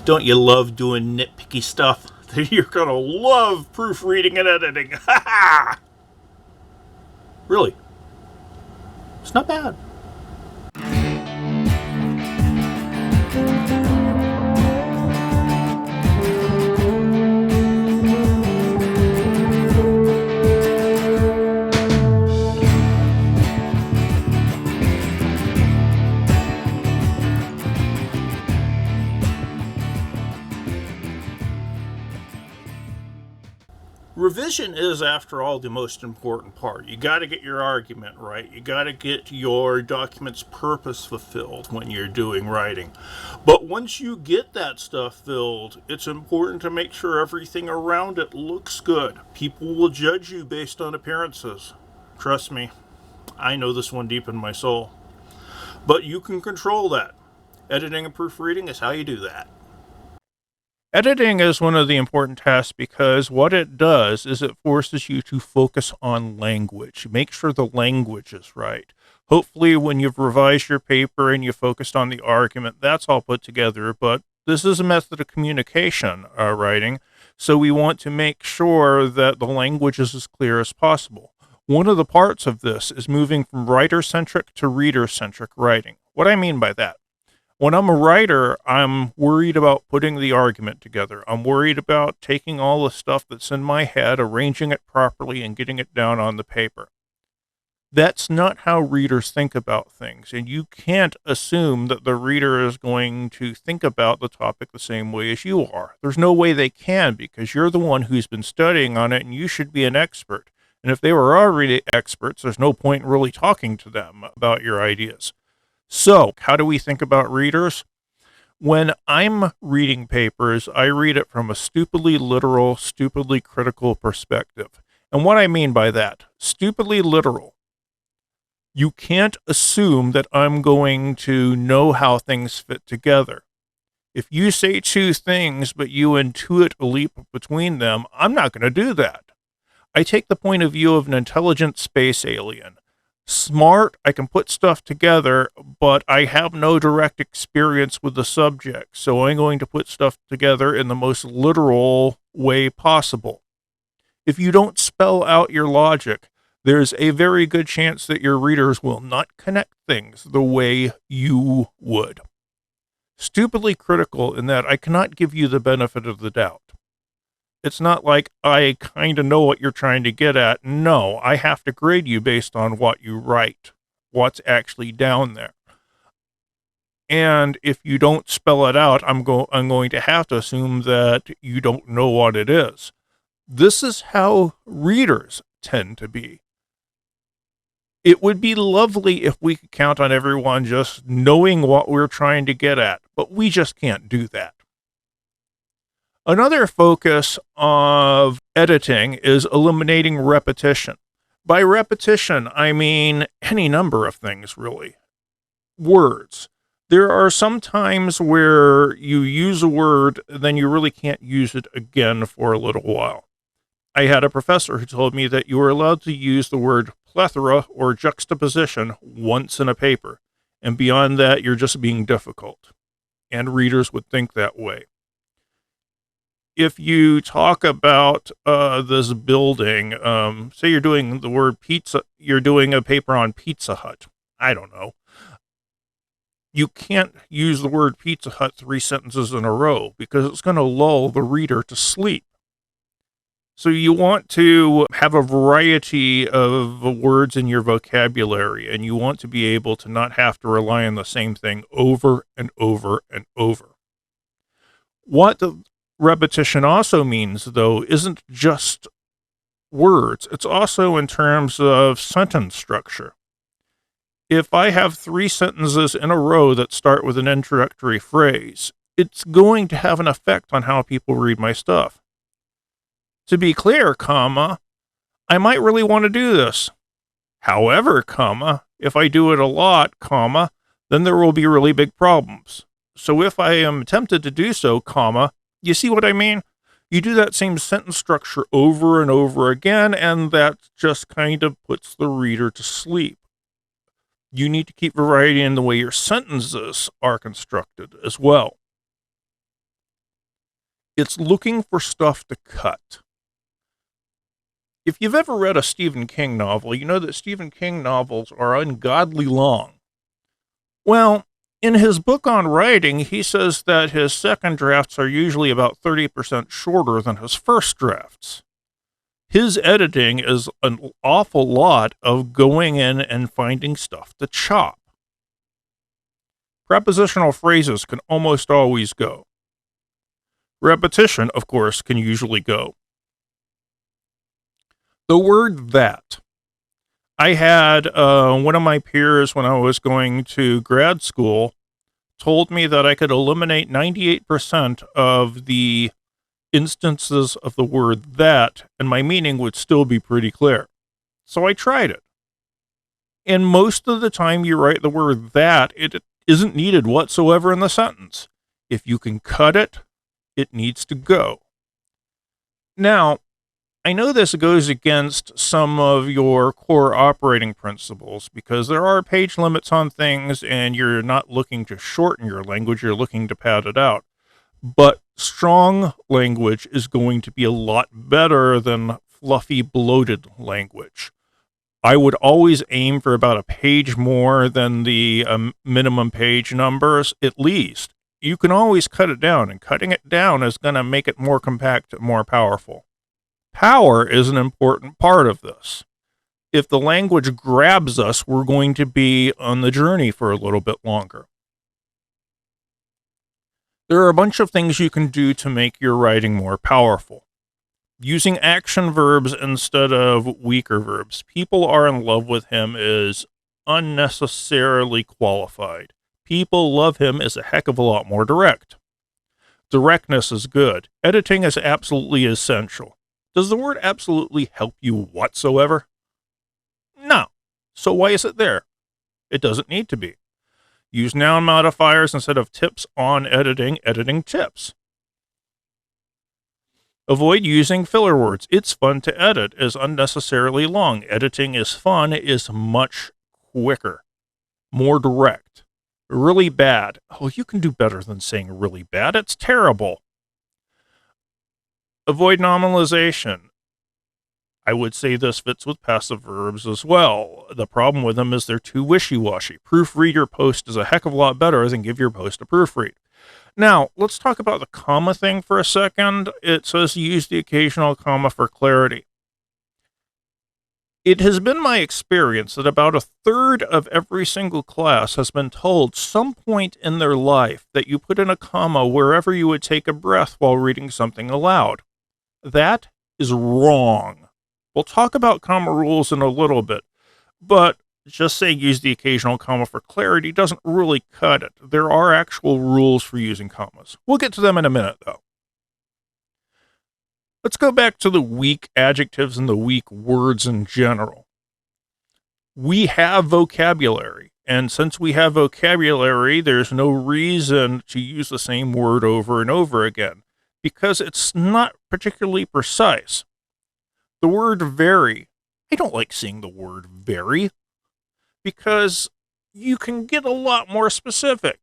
Don't you love doing nitpicky stuff? You're gonna love proofreading and editing. Ha ha! Really, it's not bad. Revision is, after all, the most important part. You got to get your argument right. You got to get your document's purpose fulfilled when you're doing writing. But once you get that stuff filled, it's important to make sure everything around it looks good. People will judge you based on appearances. Trust me, I know this one deep in my soul. But you can control that. Editing and proofreading is how you do that. Editing is one of the important tasks because what it does is it forces you to focus on language. Make sure the language is right. Hopefully, when you've revised your paper and you focused on the argument, that's all put together. But this is a method of communication, writing, so we want to make sure that the language is as clear as possible. One of the parts of this is moving from writer-centric to reader-centric writing. What I mean by that? When I'm a writer, I'm worried about putting the argument together. I'm worried about taking all the stuff that's in my head, arranging it properly, and getting it down on the paper. That's not how readers think about things, and you can't assume that the reader is going to think about the topic the same way as you are. There's no way they can, because you're the one who's been studying on it, and you should be an expert. And if they were already experts, there's no point in really talking to them about your ideas. So, how do we think about readers? When I'm reading papers, I read it from a stupidly literal, stupidly critical perspective. And what I mean by that, stupidly literal, you can't assume that I'm going to know how things fit together. If you say two things, but you intuit a leap between them, I'm not going to do that. I take the point of view of an intelligent space alien. Smart, I can put stuff together, but I have no direct experience with the subject, so I'm going to put stuff together in the most literal way possible. If you don't spell out your logic, there's a very good chance that your readers will not connect things the way you would. Stupidly critical in that I cannot give you the benefit of the doubt. It's not like I kind of know what you're trying to get at. No, I have to grade you based on what you write, what's actually down there. And if you don't spell it out, I'm going to have to assume that you don't know what it is. This is how readers tend to be. It would be lovely if we could count on everyone just knowing what we're trying to get at, but we just can't do that. Another focus of editing is eliminating repetition. By repetition, I mean any number of things, really. Words. There are some times where you use a word, then you really can't use it again for a little while. I had a professor who told me that you were allowed to use the word plethora or juxtaposition once in a paper, and beyond that, you're just being difficult. And readers would think that way. If you talk about this building, say you're doing the word pizza, you're doing a paper on Pizza Hut. I don't know. You can't use the word Pizza Hut 3 sentences in a row because it's going to lull the reader to sleep. So you want to have a variety of words in your vocabulary, and you want to be able to not have to rely on the same thing over and over and over. What the repetition also means, though, isn't just words. It's also in terms of sentence structure. If I have 3 sentences in a row that start with an introductory phrase, it's going to have an effect on how people read my stuff. To be clear, comma, I might really want to do this. However, comma, if I do it a lot, comma, then there will be really big problems. So if I am tempted to do so, comma, you see what I mean? You do that same sentence structure over and over again, and that just kind of puts the reader to sleep. You need to keep variety in the way your sentences are constructed as well. It's looking for stuff to cut. If you've ever read a Stephen King novel, you know that Stephen King novels are ungodly long. Well, in his book on writing, he says that his second drafts are usually about 30% shorter than his first drafts. His editing is an awful lot of going in and finding stuff to chop. Prepositional phrases can almost always go. Repetition, of course, can usually go. The word that. I had one of my peers when I was going to grad school told me that I could eliminate 98% of the instances of the word that, and my meaning would still be pretty clear. So I tried it. And most of the time you write the word that, it isn't needed whatsoever in the sentence. If you can cut it, it needs to go. Now, I know this goes against some of your core operating principles because there are page limits on things and you're not looking to shorten your language, you're looking to pad it out. But strong language is going to be a lot better than fluffy, bloated language. I would always aim for about a page more than the minimum page numbers, at least. You can always cut it down, and cutting it down is going to make it more compact and more powerful. Power is an important part of this. If the language grabs us, we're going to be on the journey for a little bit longer. There are a bunch of things you can do to make your writing more powerful. Using action verbs instead of weaker verbs. People are in love with him is unnecessarily qualified. People love him is a heck of a lot more direct. Directness is good. Editing is absolutely essential. Does the word absolutely help you whatsoever? No. So why is it there? It doesn't need to be. Use noun modifiers instead of tips on editing, editing tips. Avoid using filler words. It's fun to edit is unnecessarily long. Editing is fun is much quicker, more direct. Really bad. Oh, you can do better than saying really bad. It's terrible. Avoid nominalization. I would say this fits with passive verbs as well. The problem with them is they're too wishy-washy. Proofread your post is a heck of a lot better than give your post a proofread. Now, let's talk about the comma thing for a second. It says use the occasional comma for clarity. It has been my experience that about a third of every single class has been told some point in their life that you put in a comma wherever you would take a breath while reading something aloud. That is wrong. We'll talk about comma rules in a little bit, but just saying use the occasional comma for clarity doesn't really cut it. There are actual rules for using commas. We'll get to them in a minute, though. Let's go back to the weak adjectives and the weak words in general. We have vocabulary, and since we have vocabulary, there's no reason to use the same word over and over again, because it's not particularly precise. The word very, I don't like seeing the word very, because you can get a lot more specific.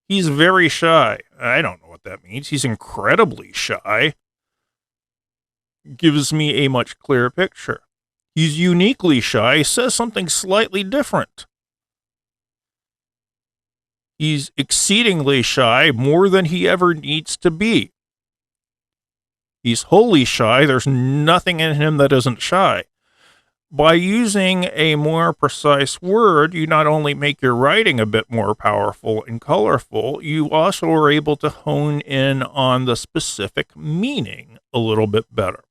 He's very shy. I don't know what that means. He's incredibly shy. Gives me a much clearer picture. He's uniquely shy, says something slightly different. He's exceedingly shy, more than he ever needs to be. He's wholly shy. There's nothing in him that isn't shy. By using a more precise word, you not only make your writing a bit more powerful and colorful, you also are able to hone in on the specific meaning a little bit better.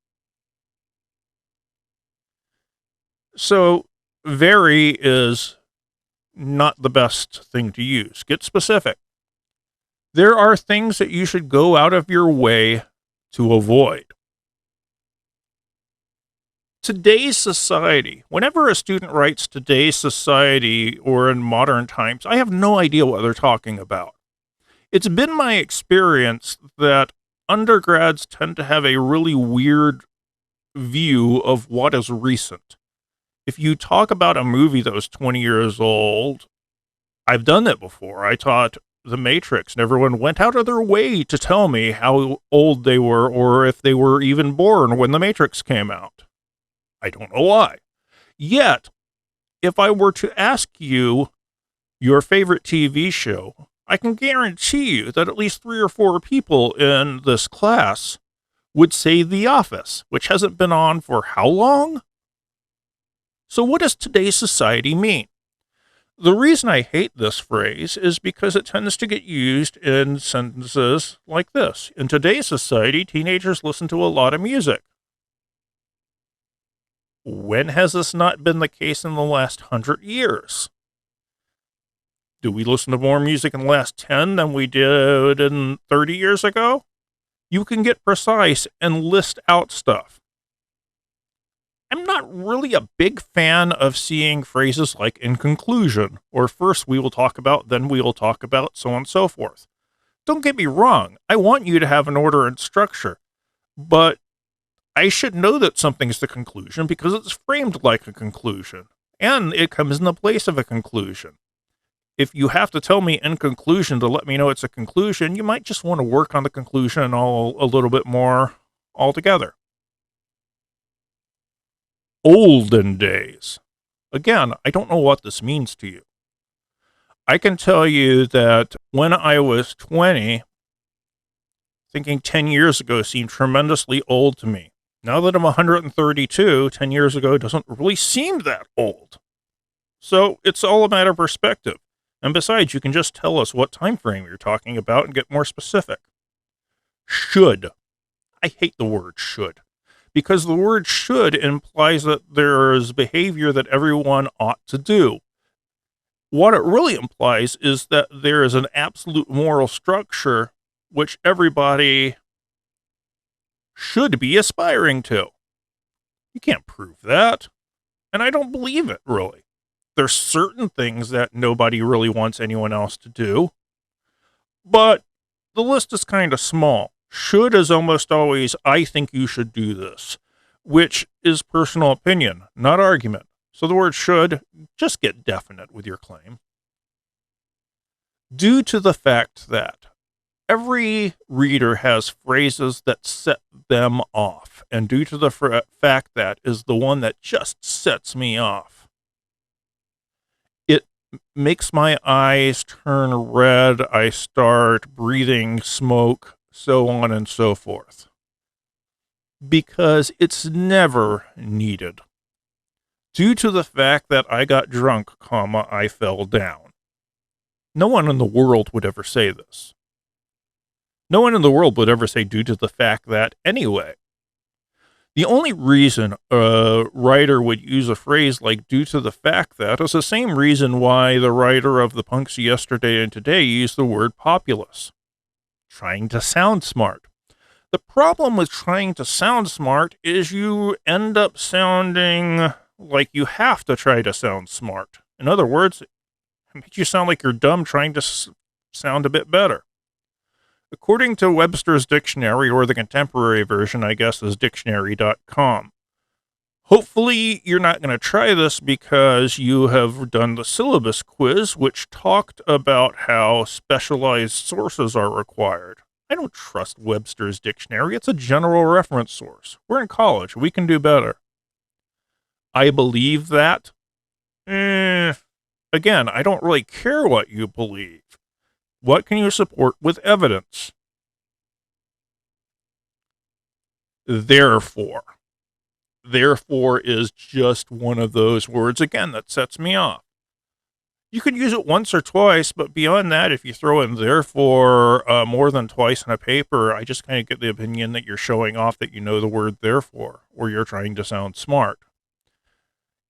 So, very is not the best thing to use. Get specific. There are things that you should go out of your way to avoid. Today's society, whenever a student writes today's society or in modern times, I have no idea what they're talking about. It's been my experience that undergrads tend to have a really weird view of what is recent. If you talk about a movie that was 20 years old, I've done that before. I taught The Matrix, and everyone went out of their way to tell me how old they were or if they were even born when The Matrix came out. I don't know why. Yet, if I were to ask you your favorite TV show, I can guarantee you that at least 3 or 4 people in this class would say The Office, which hasn't been on for how long? So what does today's society mean? The reason I hate this phrase is because it tends to get used in sentences like this. In today's society, teenagers listen to a lot of music. When has this not been the case in the last 100 years? Do we listen to more music in the last 10 than we did in 30 years ago? You can get precise and list out stuff. I'm not really a big fan of seeing phrases like in conclusion, or first we will talk about, then we will talk about, so on and so forth. Don't get me wrong, I want you to have an order and structure, but I should know that something's the conclusion because it's framed like a conclusion, and it comes in the place of a conclusion. If you have to tell me in conclusion to let me know it's a conclusion, you might just want to work on the conclusion a little bit more altogether. Olden days. Again, I don't know what this means to you. I can tell you that when I was 20, thinking 10 years ago seemed tremendously old to me. Now that I'm 132, 10 years ago doesn't really seem that old. So it's all a matter of perspective. And besides, you can just tell us what time frame you're talking about and get more specific. Should. I hate the word should. Because the word should implies that there is behavior that everyone ought to do. What it really implies is that there is an absolute moral structure which everybody should be aspiring to. You can't prove that. And I don't believe it, really. There's certain things that nobody really wants anyone else to do. But the list is kind of small. Should is almost always, I think you should do this, which is personal opinion, not argument. So the word should, just get definite with your claim. Due to the fact that every reader has phrases that set them off, and due to the fact that is the one that just sets me off, it makes my eyes turn red, I start breathing smoke, so on and so forth. Because it's never needed. Due to the fact that I got drunk, I fell down. No one in the world would ever say this. No one in the world would ever say due to the fact that anyway. The only reason a writer would use a phrase like due to the fact that is the same reason why the writer of The Punks Yesterday and Today used the word populace. Trying to sound smart. The problem with trying to sound smart is you end up sounding like you have to try to sound smart. In other words, it makes you sound like you're dumb trying to sound a bit better. According to Webster's Dictionary, or the contemporary version, I guess, is dictionary.com. Hopefully, you're not going to try this because you have done the syllabus quiz, which talked about how specialized sources are required. I don't trust Webster's Dictionary. It's a general reference source. We're in college. We can do better. I believe that. Again, I don't really care what you believe. What can you support with evidence? Therefore. Therefore is just one of those words, again, that sets me off. You could use it once or twice, but beyond that, if you throw in therefore more than twice in a paper, I just kind of get the opinion that you're showing off that you know the word therefore, or you're trying to sound smart.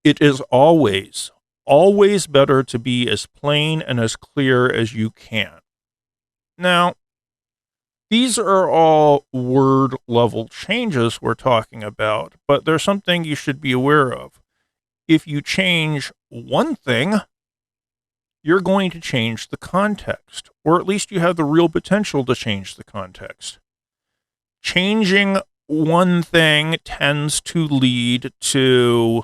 It is always better to be as plain and as clear as you can. Now, these are all word level changes we're talking about, but there's something you should be aware of. If you change one thing, you're going to change the context, or at least you have the real potential to change the context. Changing one thing tends to lead to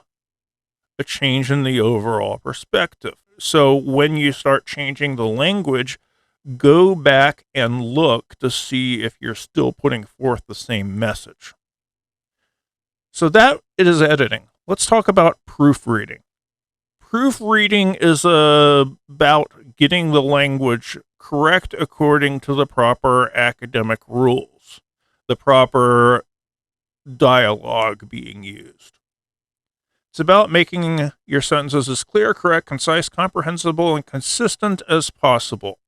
a change in the overall perspective. So when you start changing the language, go back and look to see if you're still putting forth the same message. So that is editing. Let's talk about proofreading. Proofreading is about getting the language correct according to the proper academic rules, the proper dialogue being used. It's about making your sentences as clear, correct, concise, comprehensible, and consistent as possible.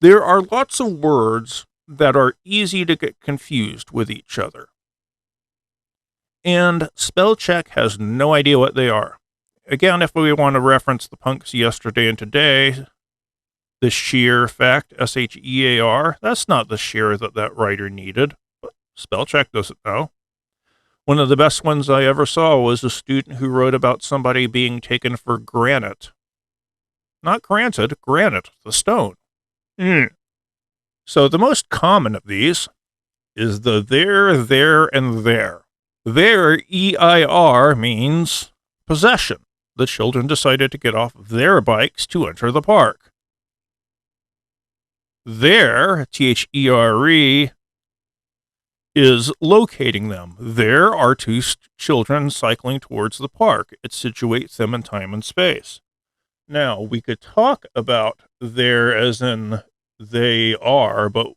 There are lots of words that are easy to get confused with each other. And spell check has no idea what they are. Again, if we want to reference the punks yesterday and today, the shear effect, S-H-E-A-R, that's not the shear that writer needed, but spell check doesn't know. One of the best ones I ever saw was a student who wrote about somebody being taken for granite. Not granted, granite, the stone. So the most common of these is the there, and there. There, E-I-R, means possession. The children decided to get off their bikes to enter the park. There, T-H-E-R-E, is locating them. There are two children cycling towards the park. It situates them in time and space. Now, we could talk about there as in they are, but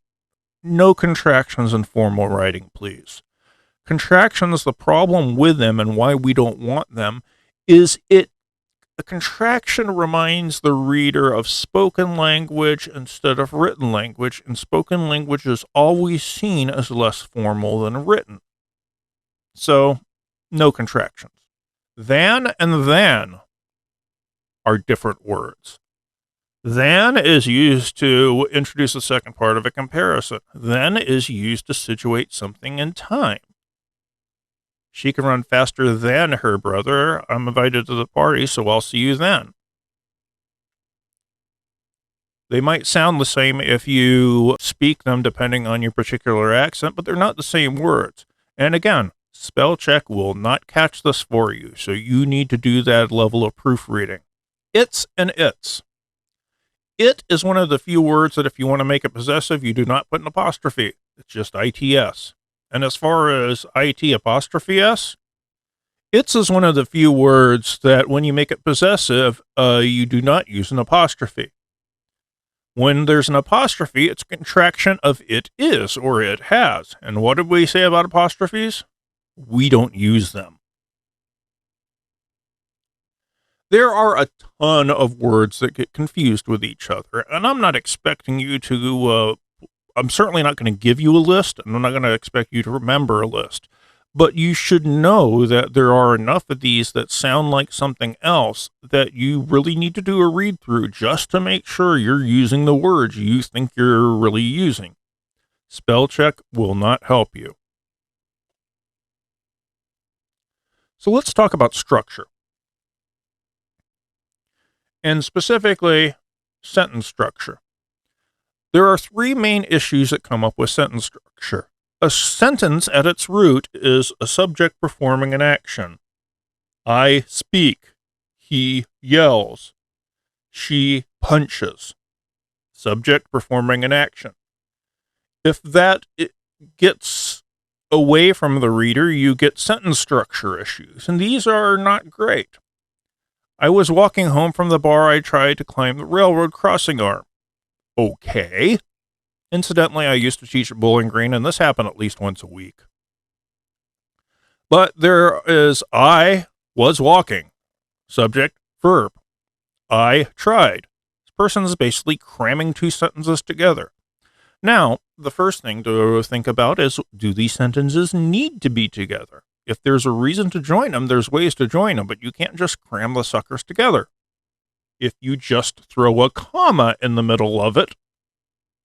no contractions in formal writing, please. Contractions, the problem with them and why we don't want them is a contraction reminds the reader of spoken language instead of written language, and spoken language is always seen as less formal than written. So, no contractions. Than and than are different words. Than is used to introduce the second part of a comparison. Then is used to situate something in time. She can run faster than her brother. I'm invited to the party, so I'll see you then. They might sound the same if you speak them depending on your particular accent, but they're not the same words. And again, spell check will not catch this for you, so you need to do that level of proofreading. It's and its. It is one of the few words that if you want to make it possessive, you do not put an apostrophe. It's just ITS. And as far as IT apostrophe S, its is one of the few words that when you make it possessive, you do not use an apostrophe. When there's an apostrophe, it's a contraction of it is or it has. And what did we say about apostrophes? We don't use them. There are a ton of words that get confused with each other, and I'm not expecting you to I'm certainly not going to give you a list, and I'm not going to expect you to remember a list. But you should know that there are enough of these that sound like something else that you really need to do a read through just to make sure you're using the words you think you're really using. Spell check will not help you. So let's talk about structure. And specifically, sentence structure. There are three main issues that come up with sentence structure. A sentence at its root is a subject performing an action. I speak. He yells. She punches. Subject performing an action. If that gets away from the reader, you get sentence structure issues, and these are not great. I was walking home from the bar. I tried to climb the railroad crossing arm. Okay. Incidentally, I used to teach at Bowling Green, and this happened at least once a week. But there is, I was walking. Subject, verb. I tried. This person is basically cramming two sentences together. Now, the first thing to think about is, do these sentences need to be together? If there's a reason to join them, there's ways to join them, but you can't just cram the suckers together. If you just throw a comma in the middle of it,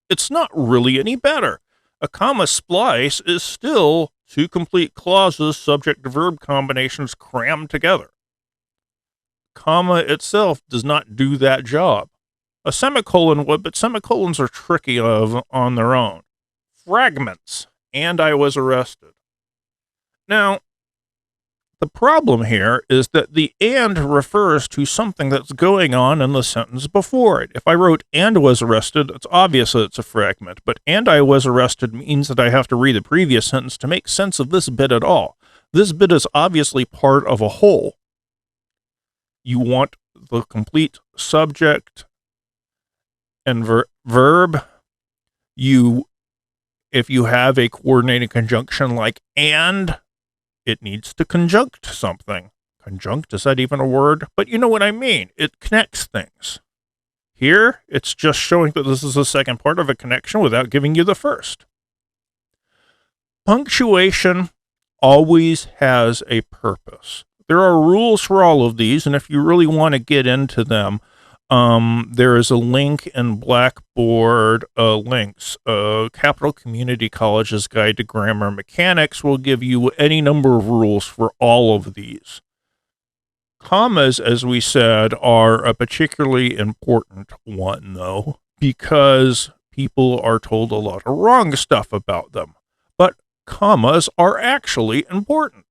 it's not really any better. A comma splice is still two complete clauses, subject-to-verb combinations crammed together. Comma itself does not do that job. A semicolon would, but semicolons are tricky on their own. Fragments, and I was arrested. Now, The problem here is that the and refers to something that's going on in the sentence before it. If I wrote and was arrested, it's obvious that it's a fragment, but and I was arrested means that I have to read the previous sentence to make sense of this bit at all. This bit is obviously part of a whole. You want the complete subject and verb. If you have a coordinating conjunction like and, it needs to conjunct something. Conjunct, is that even a word? But you know what I mean. It connects things. Here, it's just showing that this is the second part of a connection without giving you the first. Punctuation always has a purpose. There are rules for all of these, and if you really want to get into them, there is a link in Blackboard links. Capital Community College's Guide to Grammar Mechanics will give you any number of rules for all of these. Commas, as we said, are a particularly important one, though, because people are told a lot of wrong stuff about them. But commas are actually important.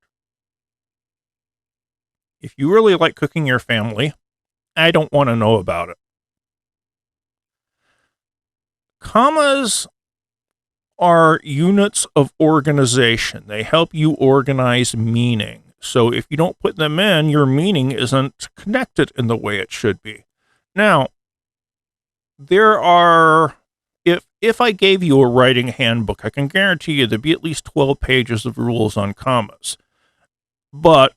If you really like cooking your family, I don't want to know about it. Commas are units of organization. They help you organize meaning. So if you don't put them in, your meaning isn't connected in the way it should be. Now, if I gave you a writing handbook, I can guarantee you there'd be at least 12 pages of rules on commas. But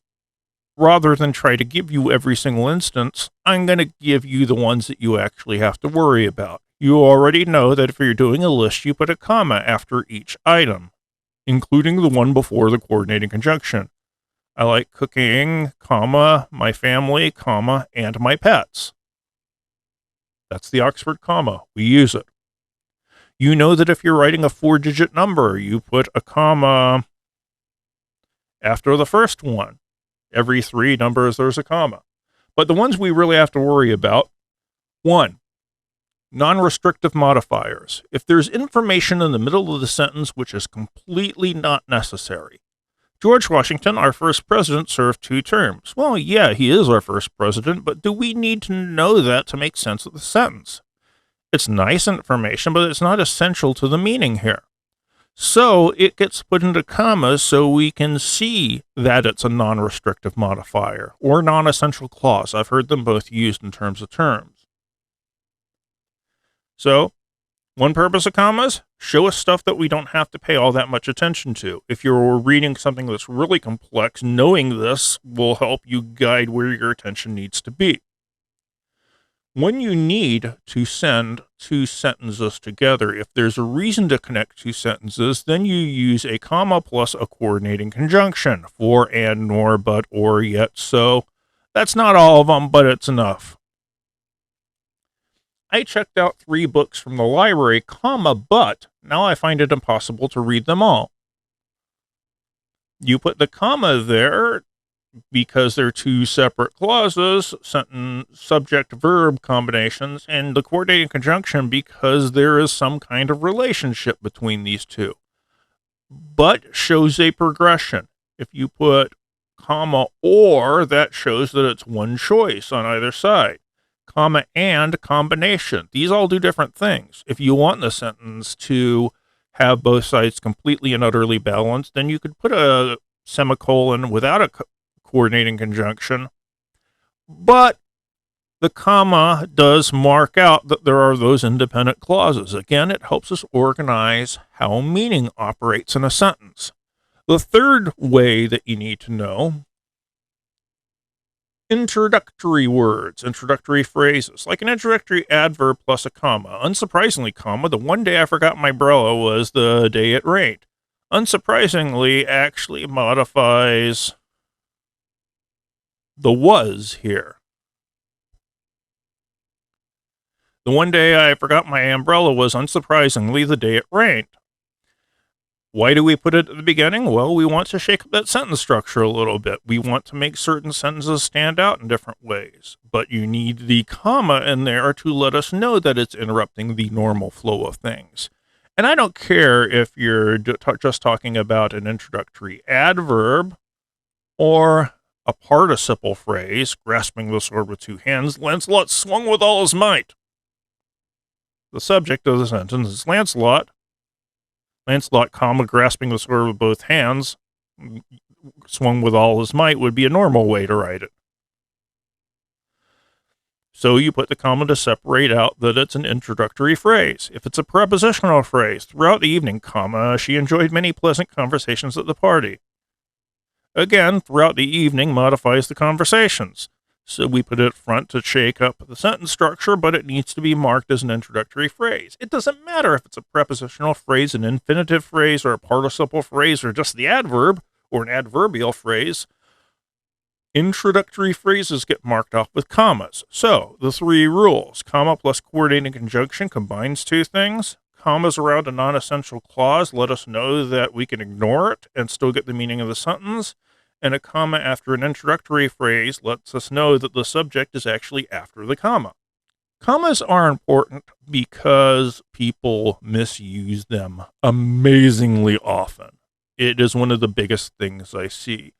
rather than try to give you every single instance, I'm going to give you the ones that you actually have to worry about. You already know that if you're doing a list, you put a comma after each item, including the one before the coordinating conjunction. I like cooking, comma, my family, comma, and my pets. That's the Oxford comma. We use it. You know that if you're writing a 4-digit number, you put a comma after the first one. Every 3 numbers, there's a comma. But the ones we really have to worry about, 1, non-restrictive modifiers. If there's information in the middle of the sentence which is completely not necessary. George Washington, our first president, served 2 terms. Well, yeah, he is our first president, but do we need to know that to make sense of the sentence? It's nice information, but it's not essential to the meaning here. So it gets put into commas so we can see that it's a non-restrictive modifier or non-essential clause. I've heard them both used in terms of terms. So, one purpose of commas, show us stuff that we don't have to pay all that much attention to. If you're reading something that's really complex, knowing this will help you guide where your attention needs to be. When you need to send 2 sentences together, if there's a reason to connect 2 sentences, then you use a comma plus a coordinating conjunction. For, and, nor, but, or, yet, so. That's not all of them, but it's enough. I checked out 3 books from the library, comma, but now I find it impossible to read them all. You put the comma there because they're 2 separate clauses, sentence, subject, verb combinations, and the coordinating conjunction because there is some kind of relationship between these 2. But shows a progression. If you put comma or, that shows that it's one choice on either side. Comma and combination. These all do different things. If you want the sentence to have both sides completely and utterly balanced, then you could put a semicolon without a coordinating conjunction, but the comma does mark out that there are those independent clauses. Again, it helps us organize how meaning operates in a sentence. The third way that you need to know, introductory words, introductory phrases, like an introductory adverb plus a comma. Unsurprisingly, comma, the one day I forgot my umbrella was the day it rained. Unsurprisingly, actually modifies the was here. The one day I forgot my umbrella was, unsurprisingly, the day it rained. Why do we put it at the beginning? Well, we want to shake up that sentence structure a little bit. We want to make certain sentences stand out in different ways. But you need the comma in there to let us know that it's interrupting the normal flow of things. And I don't care if you're just talking about an introductory adverb Or a participle phrase, grasping the sword with two hands, Lancelot swung with all his might. The subject of the sentence is Lancelot. Lancelot, comma, grasping the sword with both hands, swung with all his might would be a normal way to write it. So you put the comma to separate out that it's an introductory phrase. If it's a prepositional phrase, throughout the evening, comma, she enjoyed many pleasant conversations at the party. Again, throughout the evening modifies the conversations. So we put it front to shake up the sentence structure, but it needs to be marked as an introductory phrase. It doesn't matter if it's a prepositional phrase, an infinitive phrase, or a participle phrase, or just the adverb, or an adverbial phrase. Introductory phrases get marked off with commas. So, the three rules. Comma plus coordinating conjunction combines two things. Commas around a non-essential clause let us know that we can ignore it and still get the meaning of the sentence. And a comma after an introductory phrase lets us know that the subject is actually after the comma. Commas are important because people misuse them amazingly often. It is one of the biggest things I see.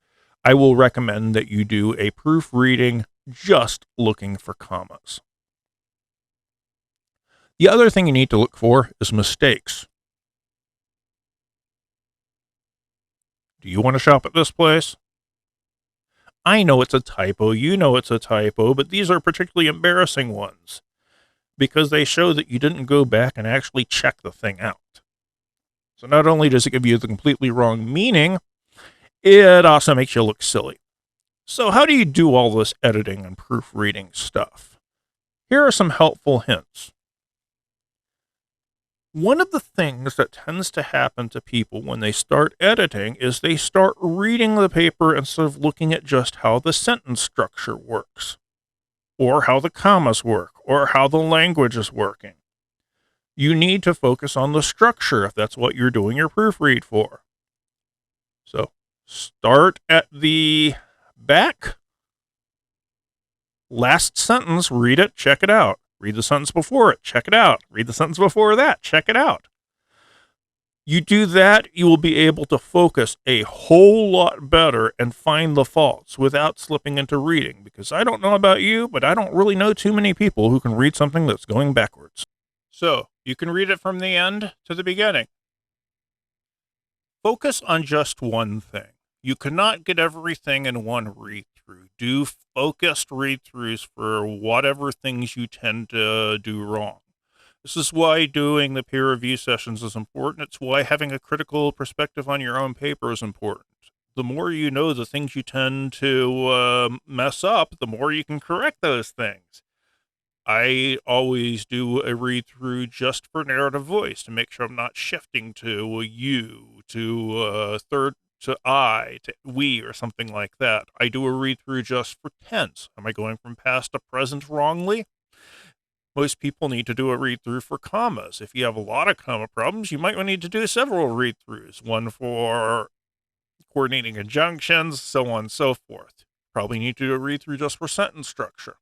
I will recommend that you do a proofreading just looking for commas. The other thing you need to look for is mistakes. Do you want to shop at this place? I know it's a typo, you know it's a typo, but these are particularly embarrassing ones because they show that you didn't go back and actually check the thing out. So not only does it give you the completely wrong meaning, it also makes you look silly. So how do you do all this editing and proofreading stuff? Here are some helpful hints. One of the things that tends to happen to people when they start editing is they start reading the paper instead of looking at just how the sentence structure works, or how the commas work, or how the language is working. You need to focus on the structure if that's what you're doing your proofread for. So, start at the back. Last sentence, read it, check it out. Read the sentence before it, check it out. Read the sentence before that, check it out. You do that, you will be able to focus a whole lot better and find the faults without slipping into reading. Because I don't know about you, but I don't really know too many people who can read something that's going backwards. So, you can read it from the end to the beginning. Focus on just one thing. You cannot get everything in one read-through. Do focused read-throughs for whatever things you tend to do wrong. This is why doing the peer review sessions is important. It's why having a critical perspective on your own paper is important. The more you know the things you tend to mess up, the more you can correct those things. I always do a read-through just for narrative voice to make sure I'm not shifting to a you, to third, to I, to we, or something like that. I do a read-through just for tense. Am I going from past to present wrongly? Most people need to do a read-through for commas. If you have a lot of comma problems, you might need to do several read-throughs. One for coordinating conjunctions, so on and so forth. Probably need to do a read-through just for sentence structure.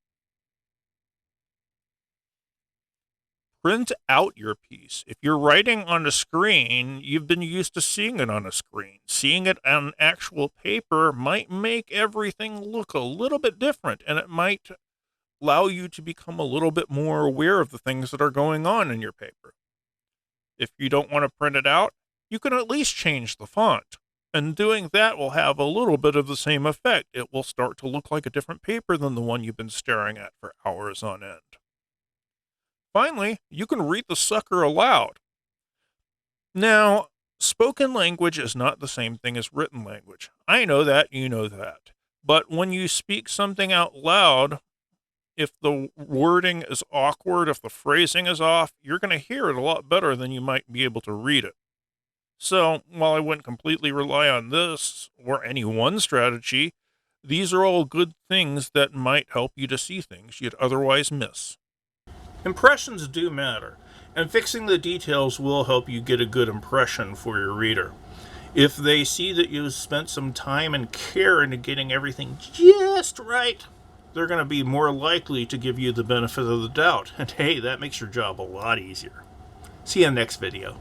Print out your piece. If you're writing on a screen, you've been used to seeing it on a screen. Seeing it on actual paper might make everything look a little bit different, and it might allow you to become a little bit more aware of the things that are going on in your paper. If you don't want to print it out, you can at least change the font. And doing that will have a little bit of the same effect. It will start to look like a different paper than the one you've been staring at for hours on end. Finally, you can read the sucker aloud. Now, spoken language is not the same thing as written language. I know that, you know that. But when you speak something out loud, if the wording is awkward, if the phrasing is off, you're going to hear it a lot better than you might be able to read it. So, while I wouldn't completely rely on this or any one strategy, these are all good things that might help you to see things you'd otherwise miss. Impressions do matter, and fixing the details will help you get a good impression for your reader. If they see that you've spent some time and care into getting everything just right, they're going to be more likely to give you the benefit of the doubt. And hey, that makes your job a lot easier. See you in the next video.